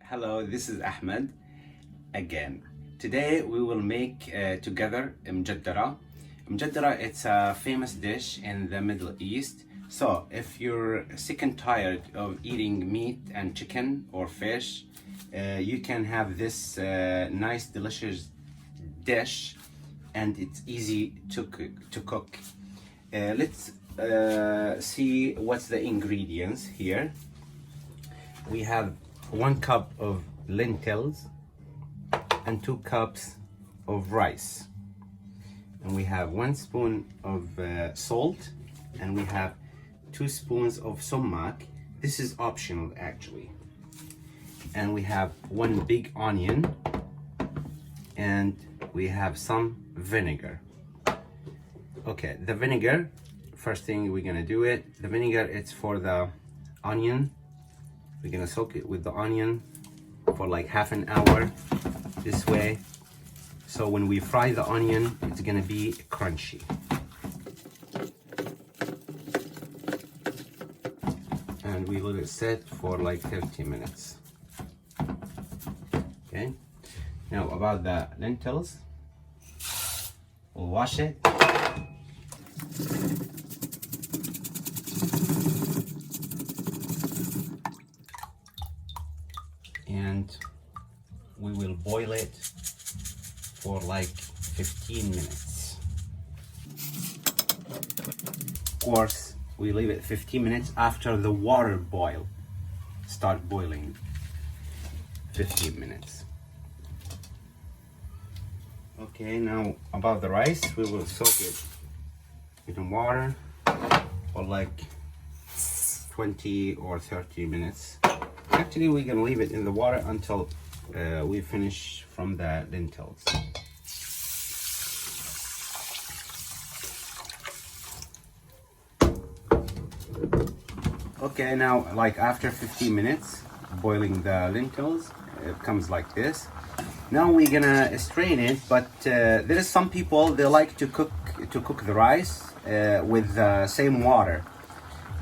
Hello, this is Ahmed again. Today we will make together مجدرة. مجدرة, it's a famous dish in the Middle East. So if you're sick and tired of eating meat and chicken or fish, you can have this nice delicious dish, and it's easy to cook. Let's see what's the ingredients here. We have 1 cup of lentils and 2 cups of rice, and we have 1 spoon of salt, and we have 2 spoons of sumac. This is optional actually. And we have 1 big onion, and we have some vinegar. Okay, the vinegar, first thing we're gonna do it, the vinegar, it's for the onion. We're gonna soak it with the onion for like half an hour this way. So when we fry the onion, it's gonna be crunchy. And we let it sit for like 30 minutes. Okay, now about the lentils, we'll wash it. And we will boil it for like 15 minutes. Of course, we leave it 15 minutes after the water start boiling. 15 minutes. Okay, now about the rice, we will soak it in water for like 20 or 30 minutes. Actually, we're gonna leave it in the water until we finish from the lentils. Okay, now like after 15 minutes boiling the lentils, it comes like this. Now we're gonna strain it, but there is some people, they like to cook the rice with the same water.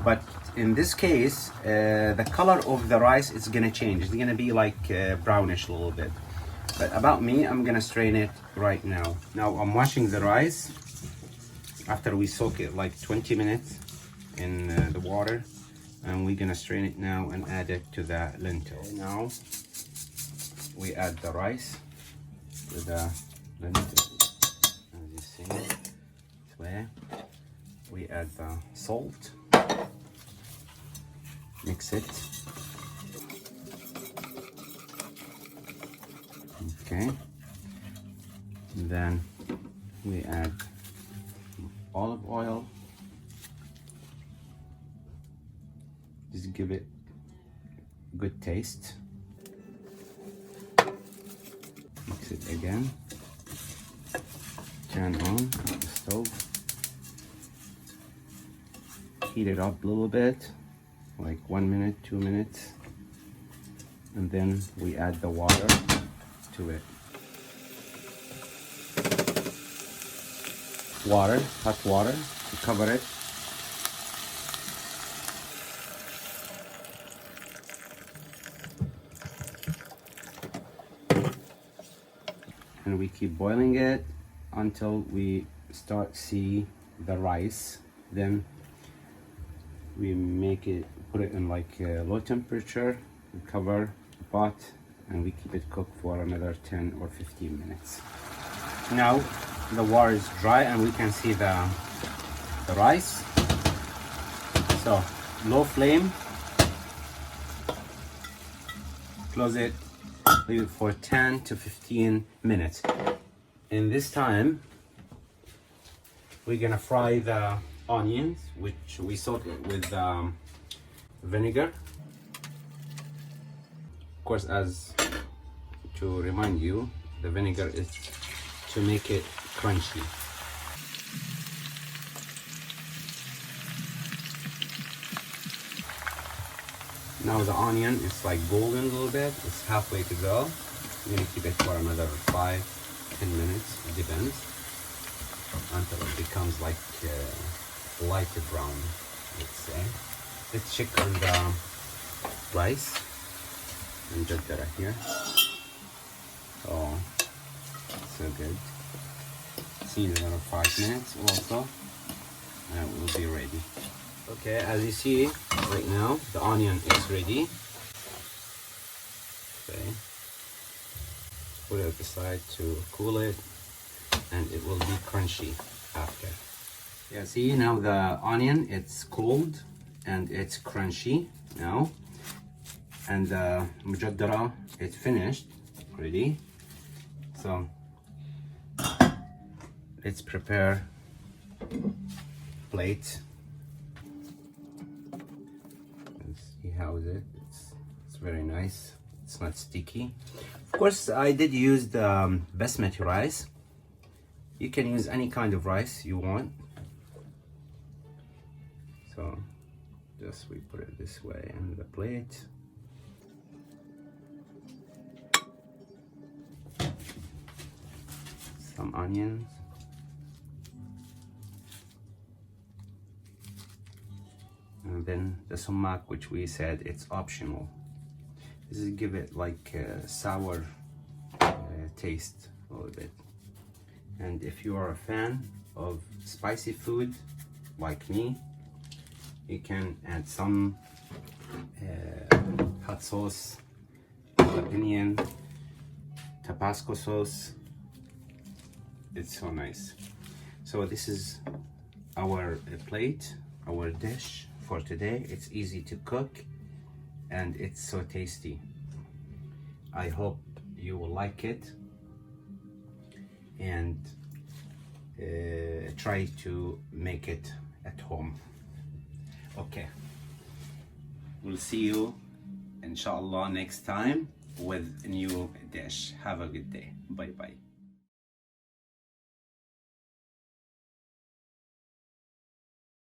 But in this case, the color of the rice is gonna change. It's gonna be like brownish a little bit. But about me, I'm gonna strain it right now. Now I'm washing the rice after we soak it like 20 minutes in the water, and we're gonna strain it now and add it to the lentil. Now we add the rice to the lentil, as you see. This way. We add the salt. Mix it. Okay. And then we add olive oil. Just give it good taste. Mix it again. Turn on the stove. Heat it up a little bit. Like 1 minute, 2 minutes, and then we add the water to it. Hot water to cover it. And we keep boiling it until we start see the rice. Then we put it in like low temperature, we cover the pot, and we keep it cooked for another 10 or 15 minutes. Now the water is dry and we can see the rice. So low flame, close it, leave it for 10 to 15 minutes. In this time, we're gonna fry the onions, which we soak it with vinegar. Of course, as to remind you, the vinegar is to make it crunchy. Now the onion is like golden a little bit. It's halfway to go. I'm gonna keep it for another 5-10 minutes. It depends, until it becomes like lighter brown, let's say. Let's check on the rice. المجدرة here. Oh, so good. See in another 5 minutes also, and it will be ready. Okay, as you see right now, the onion is ready. Okay, put it aside to cool it, and it will be crunchy after. Yeah, see now the onion, it's cooled and it's crunchy now, and the مجدرة, it's finished already. So let's prepare plate. Let's see how is it. It's very nice. It's not sticky. Of course, I did use the basmati rice. You can use any kind of rice you want. So just we put it this way in the plate. Some onions. And then the sumac, which we said it's optional. This is give it like a sour taste a little bit. And if you are a fan of spicy food like me, you can add some hot sauce, jalapeno, Tabasco sauce. It's so nice. So this is our plate, our dish for today. It's easy to cook and it's so tasty. I hope you will like it and try to make it at home. Okay, we'll see you inshallah next time with a new dish. Have a good day. Bye bye.